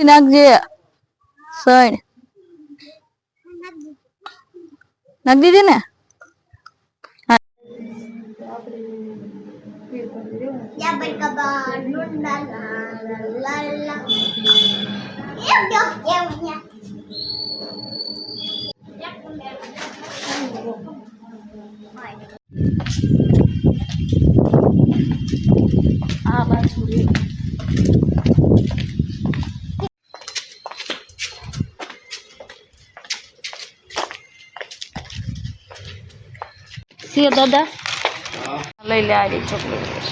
નાખજે સણ નાખ દીધી ને આ બાજુ સિયો દાદા લઈ લે આ ચોકલેટ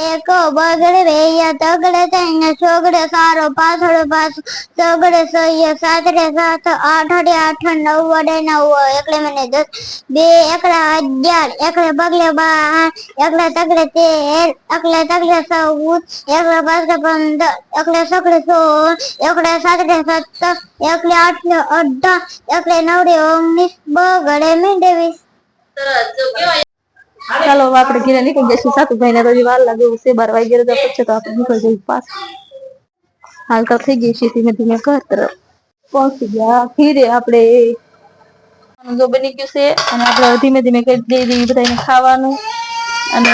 એક બગડે વેયા તગડે તૈને છોગડે સારો પાછળ પાછ સગડે સૈય સાતડે સાત આઠડે આઠ નવ વડે નવ એકડે મને 10 બે એકડા 11 એકડે બગલે 12 એકડે તગડે 13 એકડે તગડે 14 એકડે પાછળ 15 એકડે સગડે 16 એકડે સાતડે 17 એકડે આઠડે 18 એકડે નવડે 19 બગડે મીંડે 20 ચાલો આપણે ઘરે નીકળી જઈશું સાતુભાઈ ને રવિ વાર લાગે એવું છે 12 વાગે તો પછી તો આપણે નીકળી જઈશું પાસ હાલ તો થઈ ગઈ છે ધીમે ધીમે ઘર તરફ પહોંચી ગયા ઘીરે આપણે જો બની ગયું છે અને આપણે ધીમે ધીમે કરી દઈ બધાને ખાવાનું અને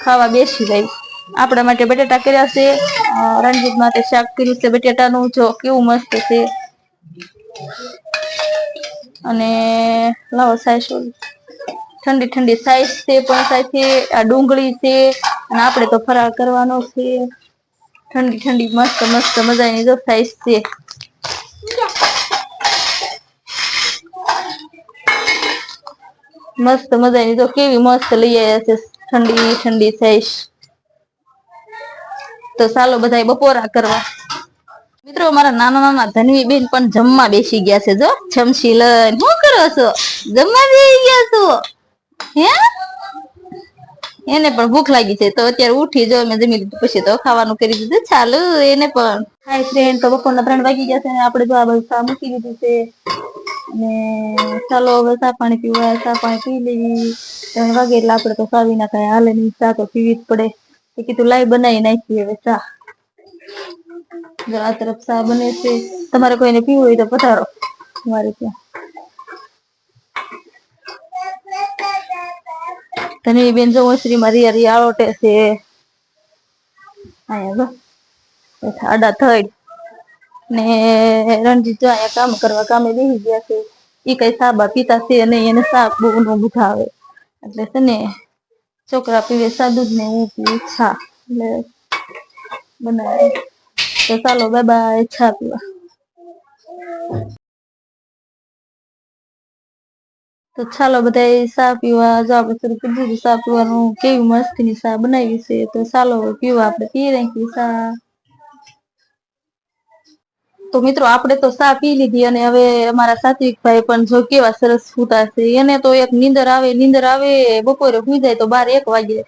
ખાવા બેસી જાય આપણા માટે બટેટા કર્યા છે રણજીત માટે શાક કર્યું છે બટેટાનું જો કેવું મસ્ત છે અને લાવો સાઈસ ઠંડી ઠંડી સાઈઝ છે પણ સાથે આ ડુંગળી છે અને આપણે તો ફરાળ કરવાનો છે ઠંડી ઠંડી મસ્ત મસ્ત મજાની જો સાઈઝ છે મસ્ત મજાની તો કેવી મસ્ત લઈ આવ્યા છે ઠંડી ઠંડી સાઈઝ તો ચાલો બધા બપોરા કરવા મિત્રો મારા નાના નાના ધનવી બેન પણ જમવા બેસી ગયા છે જો જમશી લઈને શું કરો છો જમવા બેસી ગયા છો હે એને પણ ભૂખ લાગી છે તો અત્યારે ઉઠી જો મેં જમી લીધું પછી તો ખાવાનું કરી દીધું ચાલુ એને પણ હાય ફ્રેન્ડ તો બપોરના 3 વાગી ગયા છે ને આપણે જો આ બધું ચા મૂકી દીધું છે અને ચાલો હવે ચા પાણી પીવા ચા પાણી પી લેવી 3 વાગે એટલે આપણે તો ચા વિના કાંઈ હાલે નહીં ચા તો પીવી જ પડે એ કીધું લાઈ બનાવી નાખી હવે ચા આ તરફ ચા બને છે તમારે કોઈને પીવું હોય તો પધારો અમારે ત્યાં તને બેન જો ઓસરી મારી હરી આળોટે છે અહીંયા જો આડા થઈ ને રણજીત જો અહીંયા કામ કરવા કામે બેસી ગયા છે ઈ કઈ સાબા પીતા છે નહીં એને સાબ બહુ નો બુધાવે એટલે છે ને છોકરા પીવે સાદું જ ને હું પીવું છા એટલે બનાવે તો ચાલો બાય બાય છા પીવા તો ચાલો બધા ચા પીવા જો આપણે શરૂ કરી દીધું ચા પીવાનું કેવી મસ્તીની ચા બનાવી છે તો ચાલો પીવા આપણે પી રાખી ચા તો મિત્રો આપણે તો ચા પી લીધી અને હવે અમારા સાત્વિકભાઈ પણ જો કેવા સરસ સૂતા છે એને તો એક નીંદર આવે બપોરે સુઈ જાય તો 12-1 વાગે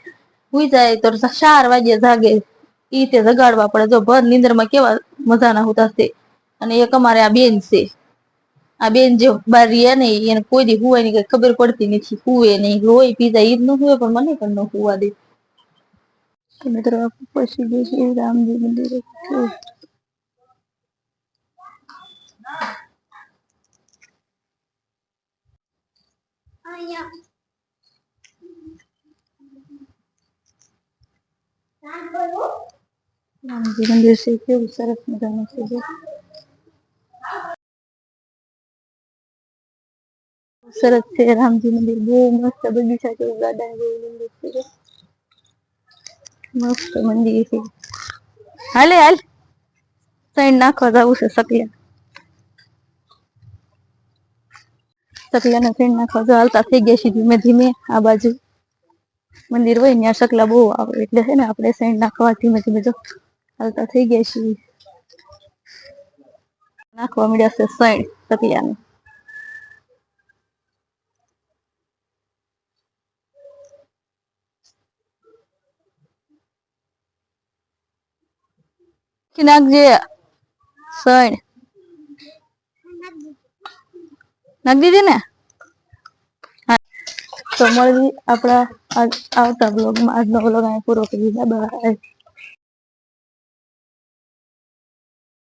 સુઈ જાય તો 4 વાગે જાગે ઈ તે જગાડવા પડે જો ભર નીંદરમાં કેવા મજાના હોતા છે અને એક અમારે આ બેન છે આ બેન જે બાર રહ્યા ને એને કોઈ દી હુવાની કઈ ખબર પડતી નથી હુવે નહીં લોહી પી જાય ઈ જ ન હુવે પણ મને પણ ન હુવા દે મિત્રો પછી ગઈ રામજી મંદિરે રામજી મંદિર છે કેવું સરસ મજાનું છે સરસ છે રામજી મંદિર બહુ મસ્ત બગીચા જેવું ગાર્ડન જેવું મંદિર છે મસ્ત મંદિર છે હાલ સૈન નાખવા જવું છે સકલાને સૈન નાખવા જો હાલતા થઈ ગયા છે ધીમે ધીમે આ બાજુ મંદિર હોય ત્યાં સકલા બહુ આવે એટલે છે ને આપણે સૈન નાખવા ધીમે ધીમે જો હાલતા થઈ ગયા છીએ નાખવા મળ્યા છે સૈન સકલાને નાખજે સૈન નાખ દીધી ને તો મળવી આપણા આવતા બ્લોગમાં. આજનો બ્લોગ અહીં પૂરો કરી. બાય.